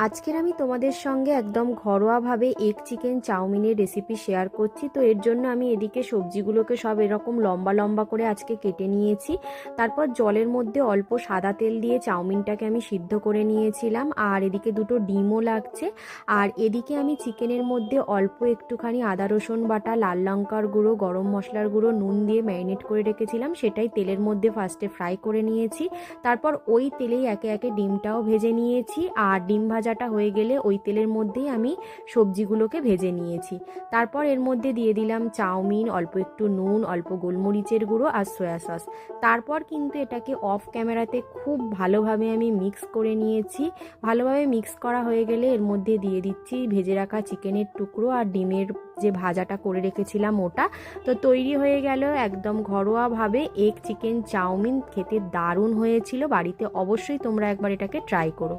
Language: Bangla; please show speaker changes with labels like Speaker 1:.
Speaker 1: আজকের আমি তোমাদের সঙ্গে একদম ঘরোয়াভাবে এগ চিকেন চাউমিনের রেসিপি শেয়ার করছি। তো এর জন্য আমি এদিকে সবজিগুলোকে সব এরকম লম্বা লম্বা করে আজকে কেটে নিয়েছি। তারপর জলের মধ্যে অল্প সাদা তেল দিয়ে চাউমিনটাকে আমি সিদ্ধ করে নিয়েছিলাম। আর এদিকে দুটো ডিমও লাগছে। আর এদিকে আমি চিকেনের মধ্যে অল্প একটুখানি আদা রসুন বাটা, লাল লঙ্কার গুঁড়ো, গরম মশলার গুঁড়ো, নুন দিয়ে ম্যারিনেট করে রেখেছিলাম, সেটাই তেলের মধ্যে ফার্স্টে ফ্রাই করে নিয়েছি। তারপর ওই তেলেই একে একে ডিমটাও ভেজে নিয়েছি। আর ডিম ভাজাটা হয়ে গেলে ওই তেলের মধ্যেই আমি সবজিগুলোকে ভেজে নিয়েছি। তারপর এর মধ্যে দিয়ে দিলাম চাউমিন, অল্প একটু নুন, অল্প গোলমরিচের গুঁড়ো আর সয়া সস। তারপর কিন্তু এটাকে অফ ক্যামেরাতে খুব ভালোভাবে আমি মিক্স করে নিয়েছি। ভালোভাবে মিক্স করা হয়ে গেলে এর মধ্যে দিয়ে দিচ্ছি ভেজে রাখা চিকেনের টুকরো আর ডিমের যে ভাজাটা করে রেখেছিলাম ওটা। তো তৈরি হয়ে গেল একদম ঘরোয়াভাবে এগ চিকেন চাউমিন। খেতে দারুণ হয়েছিল। বাড়িতে অবশ্যই তোমরা একবার এটাকে ট্রাই করো।